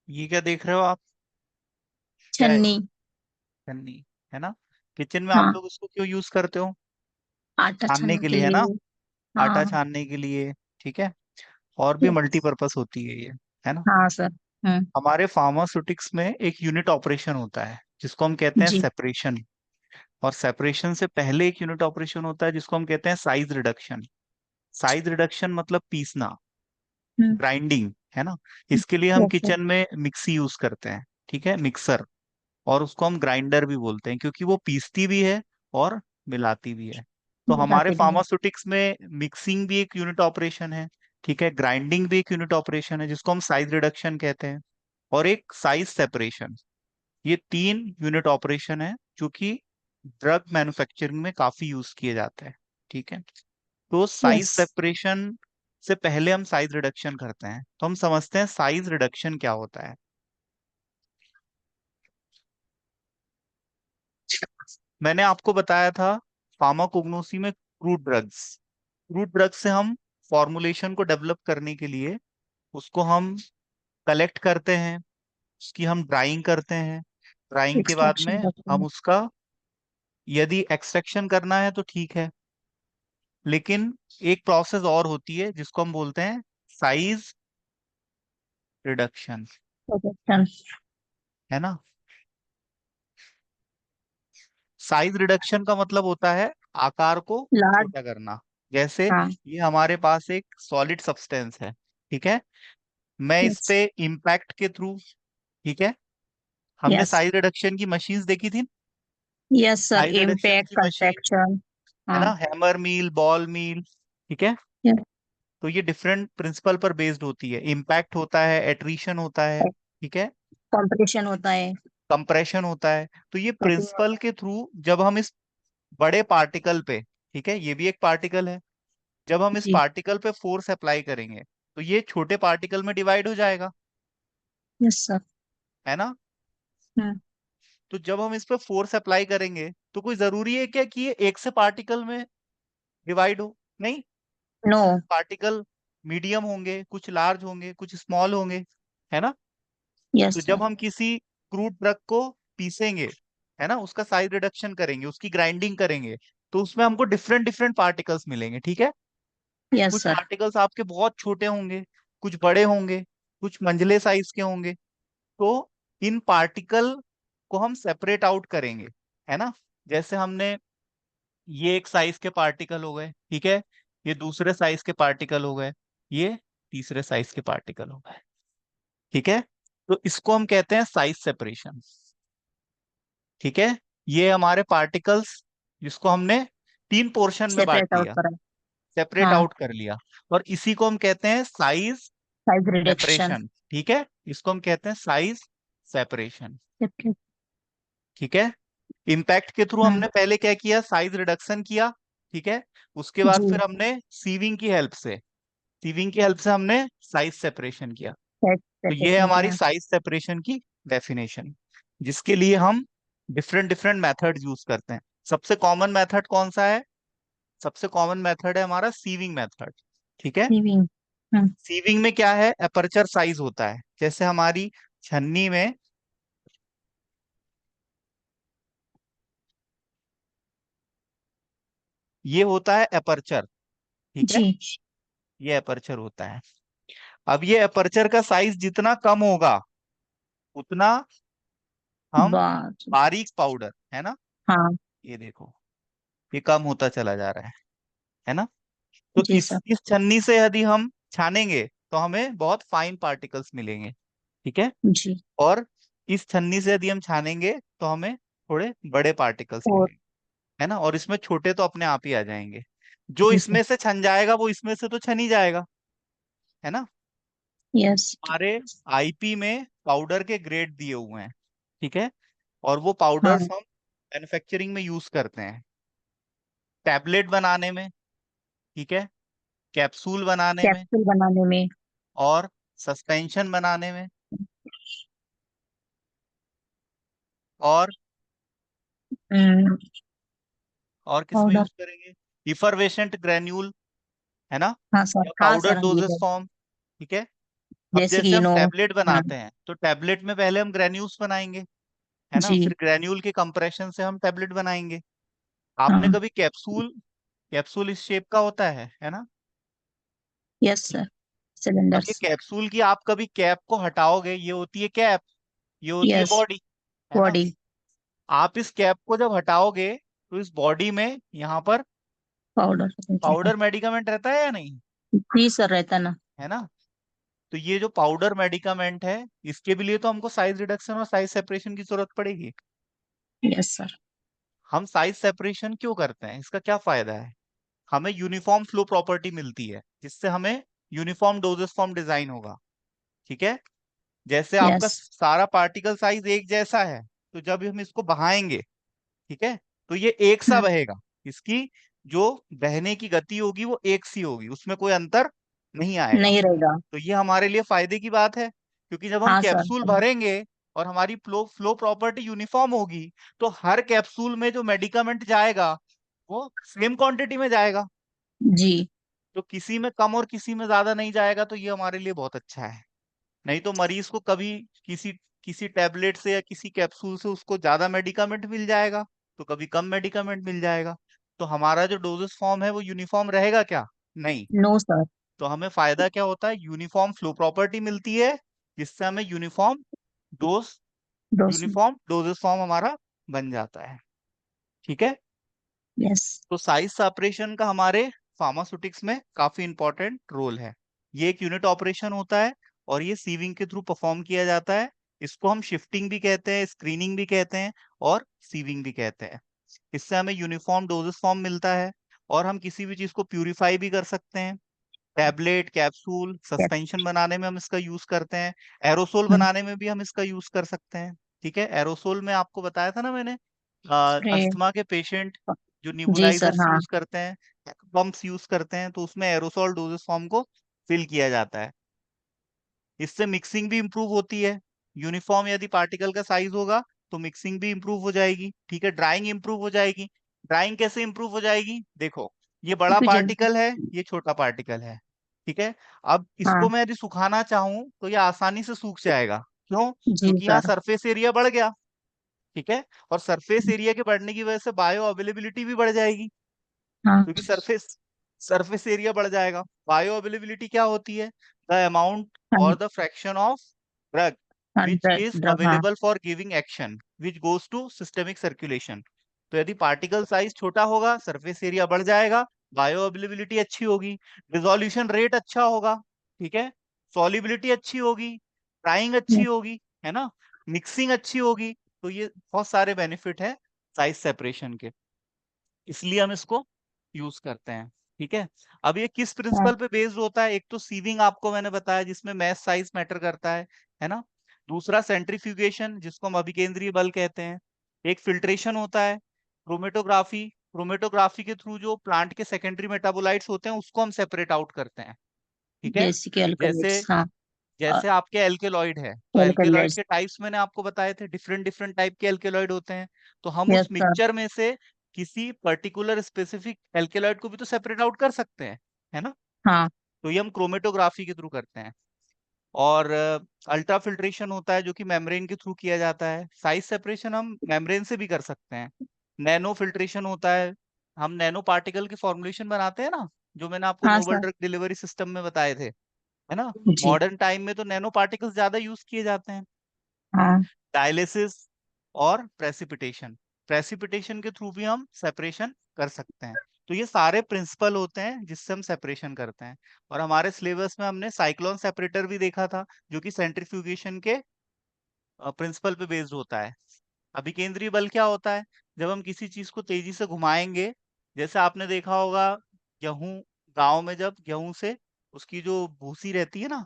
ये क्या देख रहे हो आप? क्या है? छन्नी। छन्नी है ना? किचन में आप हाँ, लोग उसको क्यों यूज करते हो? आटा छानने छानने के के लिए, है ना? लिए। आटा हाँ। छानने के लिए। ठीक है। और भी यस। मल्टीपर्पस होती है ये, है ना? हाँ सर। हम्म। हमारे फार्मास्यूटिक्स में एक यूनिट ऑपरेशन होता है जिसको हम कहते हैं जी। सेपरेशन। और सेपरेशन से पहले एक यूनिट ऑपरेशन होता है जिसको हम कहते हैं साइज रिडक्शन। साइज रिडक्शन मतलब पीसना, हम्म। ग्राइंडिंग, है ना? इसके लिए हम यस सर। किचन में मिक्सी यूज करते हैं। ठीक है, मिक्सर। और उसको हम ग्राइंडर भी बोलते हैं क्योंकि वो पीसती भी है और मिलाती भी है। तो हमारे बताते भी है। फार्मास्यूटिक्स में मिक्सिंग भी एक यूनिट ऑपरेशन है। ठीक है, ग्राइंडिंग भी एक यूनिट ऑपरेशन है जिसको हम साइज रिडक्शन कहते हैं। और एक साइज सेपरेशन। ये तीन यूनिट ऑपरेशन है जो कि ड्रग मैन्युफैक्चरिंग में काफी यूज किए जाते हैं। ठीक है। तो साइज यस। सेपरेशन से पहले हम साइज रिडक्शन करते हैं, तो हम समझते हैं साइज रिडक्शन क्या होता है। मैंने आपको बताया था फार्माकोग्नोसी में क्रूड ड्रग्स। क्रूड ड्रग्स से हम फॉर्मुलेशन को डेवलप करने के लिए उसको हम कलेक्ट करते हैं, उसकी हम ड्राइंग करते हैं। ड्राइंग के बाद में एक्सट्रैक्शन करते हम हैं। उसका यदि एक्सट्रैक्शन करना है तो ठीक है। लेकिन एक प्रोसेस और होती है जिसको हम बोलते हैं साइज रिडक्शन, प्रोडक्शन। है ना? साइज रिडक्शन का मतलब होता है आकार को लार्ज। छोटा करना। जैसे हाँ। ये हमारे पास एक सॉलिड सब्सटेंस है, ठीक है? मैं इस यस। पे इम्पैक्ट के थ्रू, ठीक है, हमने यस। साइज रिडक्शन की मशीन्स देखी थी। Yes sir, size reduction impact की मशीन, कंट्रैक्शन। है हाँ। ना? हैमर मिल, बॉल मिल, ठीक है। यस। तो ये डिफरेंट प्रिंसिपल पर बेस्ड होती है। इम्पैक्ट होता है, एट्रीशन होता है, ठीक है, कंपटीशन होता है। कंप्रेशन होता है। तो ये कटिंग प्रिंसिपल होता के थ्रू जब हम इस बड़े पार्टिकल पे, ठीक है, ये भी एक पार्टिकल है, जब हम है। इस जी। पार्टिकल पे फोर्स अप्लाई करेंगे तो ये छोटे पार्टिकल में डिवाइड हो जाएगा, यस सर। है ना? हम्म। तो जब हम इस पे फोर्स अप्लाई करेंगे तो कोई जरूरी है क्या कि ये एक से पार्टिकल में डिवाइड हो? नहीं। नो। पार्टिकल मीडियम होंगे, कुछ लार्ज होंगे, कुछ स्मॉल होंगे, है ना? यस तो सर। जब हम किसी क्रूड ड्रग को पीसेंगे, है ना, उसका साइज रिडक्शन करेंगे, उसकी ग्राइंडिंग करेंगे, तो उसमें हमको डिफरेंट डिफरेंट पार्टिकल्स मिलेंगे, ठीक है? यस कुछ सर। पार्टिकल्स आपके बहुत छोटे होंगे, कुछ बड़े होंगे, कुछ मंझले साइज के होंगे। तो इन पार्टिकल को हम सेपरेट आउट करेंगे, है ना? जैसे हमने, ये एक साइज के पार्टिकल हो गए, ठीक है, ये दूसरे साइज के पार्टिकल हो गए, ये तीसरे साइज के पार्टिकल हो गए, ठीक है। तो इसको हम कहते हैं साइज सेपरेशन, ठीक है। ये हमारे पार्टिकल्स जिसको हमने तीन पोर्शन में बांट सेपरेट आउट दिया, करा। सेपरेट हाँ। आउट कर लिया, और इसी को हम कहते हैं साइज साइज रिडक्शन। सेपरेशन, ठीक है। इसको हम कहते हैं साइज सेपरेशन, सेपरेट। ठीक है। इम्पैक्ट के थ्रू हम्म। हमने पहले क्या किया, साइज रिडक्शन किया, ठीक है। उसके बाद जी। फिर हमने सीविंग की हेल्प से, सीविंग की हेल्प से हमने साइज सेपरेशन किया। तो ये है सेपरेशन हमारी किया। साइज सेपरेशन की डेफिनेशन, जिसके लिए हम डिफरेंट डिफरेंट मेथड यूज करते हैं। सबसे कॉमन मेथड कौन सा है? सबसे कॉमन मेथड है हमारा सीविंग मेथड, ठीक है। सीविंग। हम्म। सीविंग में क्या है, अपर्चर साइज होता है। जैसे हमारी छन्नी में ये होता है अपर्चर, ठीक है, जी। ये अपर्चर होता है। अब ये अपर्चर का साइज जितना कम होगा उतना हम बात। बारीक पाउडर, है ना, हाँ। ये देखो, ये कम होता चला जा रहा है ना? तो जी सर। इस छन्नी से यदि हम छानेंगे तो हमें बहुत फाइन पार्टिकल्स मिलेंगे, ठीक है। जी। और इस छन्नी से यदि हम छानेंगे तो हमें थोड़े बड़े पार्टिकल्स और। मिलेंगे, है ना? और इसमें छोटे तो अपने आप ही आ जाएंगे। जो जी सर। इसमें से छन जाएगा वो इसमें से तो छन ही जाएगा, है ना? यस। हमारे आईपी में पाउडर के ग्रेड दिए हुए हैं, ठीक है। और वो हाँ। पाउडर्स हम मैन्युफैक्चरिंग में यूज करते हैं, टैबलेट बनाने में, ठीक है, कैप्सूल बनाने में, कैप्सूल बनाने में। और सस्पेंशन बनाने में, और और किस में पाउडर। यूज करेंगे? इफरवेसेंट ग्रेन्यूल, है ना? हाँ सर, या हाँ पाउडर सर, ये डोजेस है। फॉर्म, ठीक है। अब जैसे जैसे कि हम नो। टैबलेट हाँ बनाते हैं तो टैबलेट में पहले हम ग्रेन्यूल्स बनाएंगे, है ना, जी। फिर ग्रेन्यूल के कंप्रेशन से हम टैबलेट बनाएंगे। आपने हाँ। कभी कैप्सूल, कैप्सूल इस शेप का होता है ना। Yes sir. अब ये सिलेंडर्स। कैप्सूल की आप कभी कैप को हटाओगे, ये होती है कैप, ये होती है यस। बॉडी, है ना। बॉडी। आप इस कैप को जब हटाओगे तो इस बॉडी में यहाँ पर पाउडर। पाउडर मेडिकामेंट रहता है या नहीं, जी सर, रहता ना। है ना। तो ये जो पाउडर मेडिकामेंट है, इसके भी लिए तो हमको साइज रिडक्शन और साइज सेपरेशन की जरूरत पड़ेगी। Yes sir. हम साइज सेपरेशन क्यों करते हैं, इसका क्या फायदा है। हमें यूनिफॉर्म फ्लो प्रॉपर्टी मिलती है, जिससे हमें यूनिफॉर्म डोजेस फॉर्म डिजाइन होगा। ठीक है, जैसे आपका यस। सारा पार्टिकल साइज एक जैसा है, तो जब हम इसको बहाएंगे, ठीक है, तो ये एक सा हम्म। बहेगा। इसकी जो बहने की गति होगी वो एक सी होगी, उसमें कोई अंतर नहीं आएगा। नहीं रहेगा। तो ये हमारे लिए फायदे की बात है, क्योंकि जब हम हाँ सर। कैप्सूल भरेंगे और हमारी फ्लो फ्लो प्रॉपर्टी यूनिफॉर्म होगी, तो हर कैप्सूल में जो मेडिकामेंट जाएगा वो सेम क्वांटिटी में जाएगा। जी। तो किसी में कम और किसी में ज्यादा नहीं जाएगा, तो ये हमारे लिए बहुत अच्छा है। नहीं तो मरीज को कभी किसी किसी टैबलेट से या किसी कैप्सूल से उसको ज्यादा मेडिकामेंट मिल जाएगा, तो कभी कम मेडिकामेंट मिल जाएगा। तो हमारा जो डोजेस फॉर्म है वो यूनिफॉर्म रहेगा क्या, नहीं। No sir. तो हमें फायदा क्या होता है, यूनिफॉर्म फ्लो प्रॉपर्टी मिलती है, जिससे हमें डोज डोस। यूनिफॉर्म डोजेस फॉर्म हमारा बन जाता है। ठीक है। यस। तो साइज सेपरेशन का हमारे फार्मास्यूटिक्स में काफी इंपॉर्टेंट रोल है। ये एक यूनिट ऑपरेशन होता है और ये सीविंग के थ्रू परफॉर्म किया जाता है। इसको हम शिफ्टिंग भी कहते हैं, स्क्रीनिंग भी कहते हैं और सीविंग भी कहते हैं। इससे हमें यूनिफॉर्म डोजेस फॉर्म मिलता है और हम किसी भी चीज को प्यूरिफाई भी कर सकते हैं। Tablet, capsule, yes. सस्पेंशन बनाने में हम इसका यूज करते हैं। एरोसोल हम्म। बनाने में भी हम इसका यूज कर सकते हैं। ठीक है, एरोसोल में आपको बताया था ना मैंने, स्प्रे। अस्थमा के पेशेंट जो जी सर। निबुलाइजर्स हाँ। यूज करते हैं, पंप्स यूज करते हैं, तो उसमें एरोसोल डोजेस फॉर्म को फिल किया जाता है। इससे मिक्सिंग भी इंप्रूव होती है। यूनिफॉर्म यदि पार्टिकल का साइज होगा तो मिक्सिंग भी इंप्रूव हो जाएगी। ठीक है, ड्राइंग इंप्रूव हो जाएगी। ड्राइंग कैसे इंप्रूव हो जाएगी, देखो, ये बड़ा क्योंकि जल्दी। पार्टिकल है, ये छोटा पार्टिकल है। ठीक है, अब इसको हाँ। मैं यदि सुखाना चाहूं तो ये आसानी से सूख जाएगा। क्यों, जी क्योंकि यहाँ सर। सरफेस एरिया बढ़ गया। ठीक है, और सरफेस एरिया के बढ़ने की वजह से बायो अवेलेबिलिटी भी बढ़ जाएगी, हाँ। क्योंकि सरफेस सरफेस एरिया बढ़ जाएगा। बायो अवेलेबिलिटी क्या होती है, द अमाउंट हाँ। और द फ्रैक्शन ऑफ ड्रग हाँ, विच इज ड्रग। हाँ। Available for giving action which goes to systemic circulation. तो यदि पार्टिकल साइज छोटा होगा, सरफेस एरिया बढ़ जाएगा, बायो अवेलेबिलिटी अच्छी होगी, डिसोल्यूशन रेट अच्छा होगा, ठीक है, सॉल्युबिलिटी अच्छी होगी, ड्राइंग अच्छी यस। होगी, है ना, मिक्सिंग अच्छी होगी। तो ये बहुत सारे बेनिफिट है साइज सेपरेशन के, इसलिए हम इसको यूज करते हैं। ठीक है, अब ये किस हाँ। प्रिंसिपल पे बेस्ड होता है, एक तो सीविंग आपको मैंने बताया जिसमें मैश साइज मैटर करता है ना। दूसरा सेंट्रीफ्यूगेशन, जिसको हम अभिकेंद्रीय बल कहते हैं। एक फिल्ट्रेशन होता है, क्रोमेटोग्राफी, क्रोमेटोग्राफी के थ्रू जो प्लांट के सेकेंडरी मेटाबोलाइट्स होते हैं उसको हम सेपरेट आउट करते हैं। ठीक है, जैसे कि जैसे अल्कोहलिक्स। हाँ। जैसे आपके एल्केलॉइड है, तो एल्केलॉइड एल्कोहलिक्स। के टाइप्स मैंने आपको बताए थे, डिफरेंट डिफरेंट टाइप के एल्केलॉइड होते हैं। तो हम यस उस सर। मिक्सचर में से किसी पर्टिकुलर स्पेसिफिक एल्केलॉइड को भी तो सेपरेट आउट कर सकते हैं, है ना। हाँ। तो ये हम क्रोमेटोग्राफी के थ्रू करते हैं। और अल्ट्रा फिल्ट्रेशन होता है जो कि मेम्ब्रेन के थ्रू किया जाता है। साइज सेपरेशन हम मेम्ब्रेन से भी कर सकते हैं। नैनो फिल्ट्रेशन होता है, हम नैनो पार्टिकल के फॉर्मुलेशन बनाते हैं ना, जो मैंने आपको हाँ नोबल सर। ड्रग डिलीवरी सिस्टम में बताए थे, है ना। जी। मॉडर्न टाइम में तो नैनो पार्टिकल्स ज्यादा यूज किए जाते हैं। हाँ। डायलिसिस और प्रेसिपिटेशन, प्रेसिपिटेशन के थ्रू भी हम सेपरेशन कर सकते हैं। तो ये सारे प्रिंसिपल होते हैं जिससे हम सेपरेशन करते हैं। और हमारे सिलेबस में हमने साइक्लोन सेपरेटर भी देखा था, जो कि सेंट्रीफ्यूगेशन के प्रिंसिपल पे बेस्ड होता है। अभिकेंद्रीय बल क्या होता है, जब हम किसी चीज को तेजी से घुमाएंगे, जैसे आपने देखा होगा गेहूं, गांव में जब गेहूं से उसकी जो भूसी रहती है ना,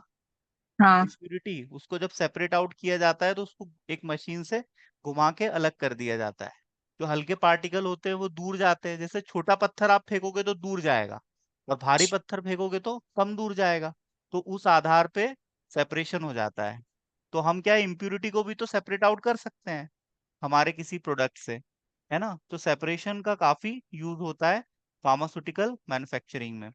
हाँ। इम्प्यूरिटी, उसको जब सेपरेट आउट किया जाता है तो उसको एक मशीन से घुमा के अलग कर दिया जाता है। जो हल्के पार्टिकल होते हैं वो दूर जाते हैं, जैसे छोटा पत्थर आप फेंकोगे तो दूर जाएगा और भारी पत्थर फेंकोगे तो कम दूर जाएगा। तो उस आधार पे सेपरेशन हो जाता है। तो हम क्या इम्प्यूरिटी को भी तो सेपरेट आउट कर सकते हैं हमारे किसी प्रोडक्ट से, है ना। तो सेपरेशन का काफी यूज होता है फार्मास्यूटिकल मैन्युफैक्चरिंग में।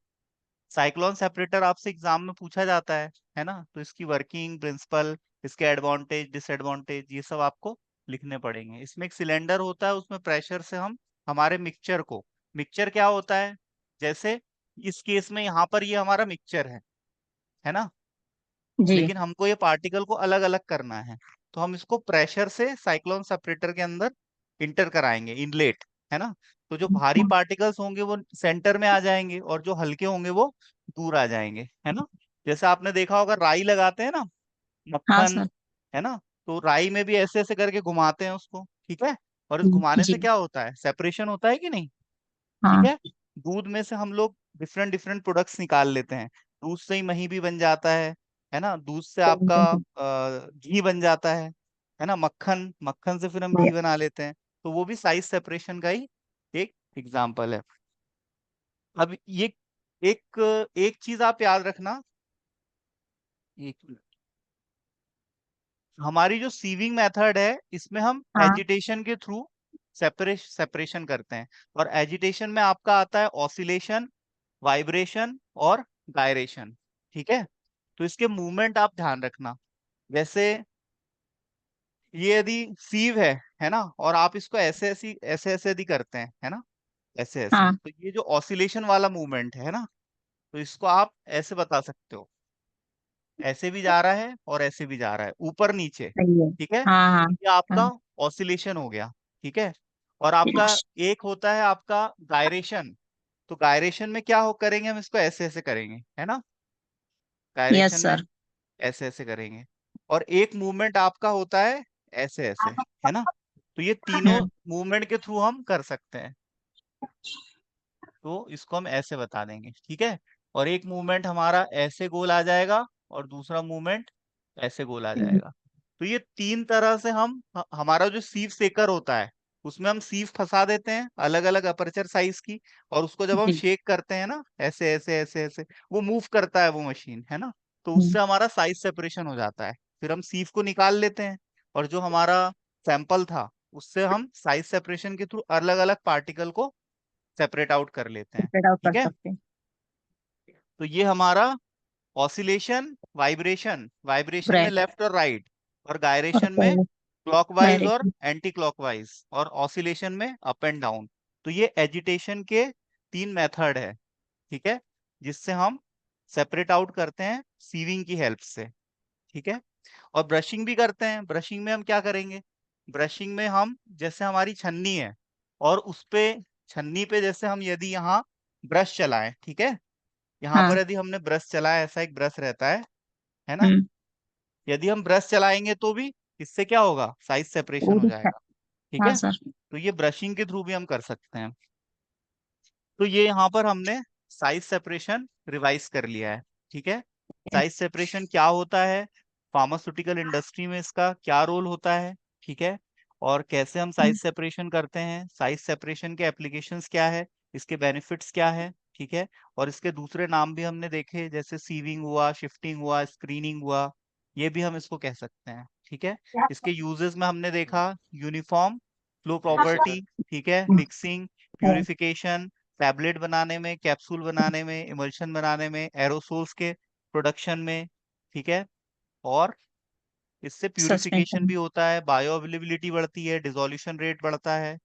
साइक्लोन सेपरेटर आपसे एग्जाम में पूछा जाता है, है ना। तो इसकी वर्किंग प्रिंसिपल, इसके एडवांटेज डिसएडवांटेज, ये सब आपको लिखने पड़ेंगे। इसमें एक सिलेंडर होता है, उसमें प्रेशर से हम हमारे मिक्सचर को, मिक्सचर क्या होता है, जैसे इस केस में यहाँ पर ये हमारा मिक्सचर है ना, जी। लेकिन हमको ये पार्टिकल को अलग अलग करना है, तो हम इसको प्रेशर से साइक्लोन सेपरेटर के अंदर इंटर कराएंगे, इनलेट, है ना। तो जो भारी पार्टिकल्स होंगे वो सेंटर में आ जाएंगे और जो हल्के होंगे वो दूर आ जाएंगे, है ना। जैसे आपने देखा होगा राई लगाते हैं ना, हाँ मक्खन, सर। है ना, तो राई में भी ऐसे ऐसे करके घुमाते हैं उसको, ठीक है। और इस घुमाने से जी। क्या होता है, सेपरेशन होता है कि नहीं, ठीक हाँ। है। दूध में से हम लोग डिफरेंट डिफरेंट प्रोडक्ट्स निकाल लेते हैं, दूध से ही मही भी बन जाता है ना, दूध से आपका घी बन जाता है ना, मक्खन, मक्खन से फिर हम घी बना लेते हैं। तो वो भी साइज सेपरेशन का ही एक एग्जाम्पल है। अब ये एक एक चीज आप याद रखना, एक मिनट। हमारी जो सीविंग मेथड है इसमें हम हाँ। एजिटेशन के थ्रू सेपरेशन करते हैं, और एजिटेशन में आपका आता है ऑसिलेशन, वाइब्रेशन और गायरेशन, ठीक है। तो इसके मूवमेंट आप ध्यान रखना, जैसे ये यदि सीव है ना, और आप इसको ऐसे ऐसे यदि करते हैं, है ना, ऐसे ऐसे, हाँ। तो ये जो ऑसिलेशन वाला मूवमेंट है ना, तो इसको आप ऐसे बता सकते हो, ऐसे भी जा रहा है और ऐसे भी जा रहा है, ऊपर नीचे, सही है। ठीक है। हाँ हाँ। तो ये आपका हाँ। ऑसिलेशन हो गया, ठीक है। और आपका एक होता है आपका गायरेशन, तो गायरेशन में क्या हो करेंगे, हम इसको ऐसे ऐसे करेंगे, है ना, यस गायरेशन में सर। ऐसे ऐसे करेंगे। और एक मूवमेंट आपका होता है ऐसे ऐसे, है ना। तो ये तीनों हम्म। मूवमेंट के थ्रू हम कर सकते हैं, तो इसको हम ऐसे बता देंगे, ठीक है। और एक मूवमेंट हमारा ऐसे गोल आ जाएगा और दूसरा मूवमेंट ऐसे गोल आ जाएगा। तो ये तीन तरह से हम हमारा जो सीव सेकर होता है उसमें हम सीव फंसा देते हैं अलग अलग अपर्चर साइज की, और उसको जब हम जी। शेक करते हैं ना, ऐसे ऐसे ऐसे ऐसे, वो मूव करता है वो मशीन, है ना। तो हम्म। उससे हमारा साइज सेपरेशन हो जाता है, फिर हम सीव को निकाल लेते हैं, और जो हमारा सैंपल था उससे हम साइज सेपरेशन के थ्रू अलग अलग पार्टिकल को सेपरेट आउट कर लेते हैं, फिट आउट कर ठीक है। सकते हैं। तो ये हमारा ऑसिलेशन, वाइब्रेशन, वाइब्रेशन में ब्रेड। लेफ्ट और राइट, और और गायरेशन में पहले क्लॉकवाइज और डायरेक्टली। एंटी क्लॉकवाइज, और ऑसिलेशन में अप एंड डाउन। तो ये एजिटेशन के तीन मेथड है, ठीक है, जिससे हम सेपरेट आउट करते हैं सीविंग की हेल्प से, ठीक है। और ब्रशिंग भी करते हैं, ब्रशिंग में हम क्या करेंगे, ब्रशिंग में हम जैसे हमारी छन्नी है, और उस पे, छन्नी पे जैसे हम यदि यहाँ ब्रश चलाएं, ठीक है, यहाँ पर हाँ। यदि हमने ब्रश चलाया, ऐसा एक ब्रश रहता है ना, हम्म। यदि हम ब्रश चलाएंगे तो भी इससे क्या होगा, साइज सेपरेशन वो हो दिखता जाएगा, ठीक है। हाँ है। सर। तो ये ब्रशिंग के थ्रू भी हम कर सकते हैं। तो ये यहाँ पर हमने साइज सेपरेशन रिवाइज कर लिया है, ठीक है। साइज सेपरेशन क्या होता है, फार्मास्यूटिकल इंडस्ट्री में इसका क्या रोल होता है, ठीक है, और कैसे हम साइज सेपरेशन करते हैं, साइज सेपरेशन के एप्लीकेशंस क्या है, इसके बेनिफिट्स क्या है, ठीक है। और इसके दूसरे नाम भी हमने देखे, जैसे सीविंग हुआ, शिफ्टिंग हुआ, स्क्रीनिंग हुआ, ये भी हम इसको कह सकते हैं, ठीक है। इसके यूजेस में हमने देखा यूनिफॉर्म फ्लो प्रॉपर्टी, ठीक है, मिक्सिंग, प्यूरिफिकेशन, टैबलेट बनाने में, कैप्सूल बनाने में, इमल्शन बनाने में, एरोसोल्स के प्रोडक्शन में, ठीक है। और इससे प्यूरिफिकेशन सस्पेंशन। भी होता है, बायो अवेलेबिलिटी बढ़ती है, डिसोल्यूशन रेट बढ़ता है।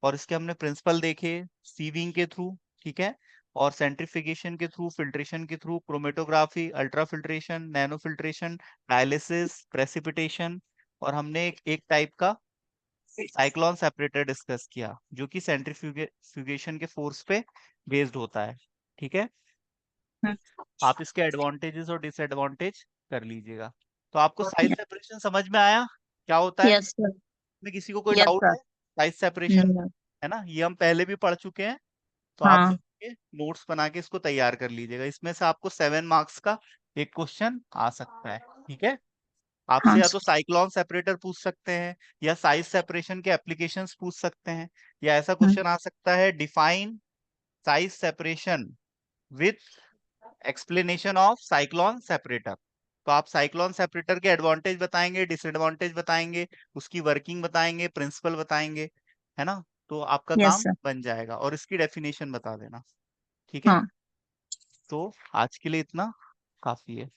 और इसके हमने प्रिंसिपल देखे, सीविंग के थ्रू, ठीक है, और सेंट्रिफिकेशन के थ्रू, फिल्ट्रेशन के through, chromatography, ultra filtration, nano filtration, dialysis, precipitation, और हमने एक टाइप का साइक्लोन सेपरेटर डिस्कस किया जो कि सेंट्रीफ्यूगेशन के फोर्स पे बेस्ड होता है, ठीक है। आप इसके एडवांटेजेस और डिसएडवांटेज कर लीजिएगा। तो आपको साइज सेपरेशन समझ में आया क्या होता है, यस सर। में किसी को कोई यस डाउट सर। है, साइज सेपरेशन, नहीं। है ना, ये हम पहले भी पढ़ चुके हैं। तो आप हाँ। जब नोट्स बना के इसको तैयार कर लीजिएगा, इसमें से आपको 7 मार्क्स का एक क्वेश्चन आ सकता है, ठीक है। आपसे हाँ या तो सर। साइक्लोन सेपरेटर पूछ सकते हैं, या साइज सेपरेशन के एप्लीकेशंस पूछ सकते हैं, या ऐसा हम्म। क्वेश्चन आ सकता है, define size separation with explanation of cyclone separator. तो आप साइक्लोन सेपरेटर के एडवांटेज बताएंगे, डिसएडवांटेज बताएंगे, उसकी वर्किंग बताएंगे, प्रिंसिपल बताएंगे, है ना। तो आपका यस काम सर। बन जाएगा, और इसकी डेफिनेशन बता देना, ठीक है। हाँ। तो आज के लिए इतना काफी है।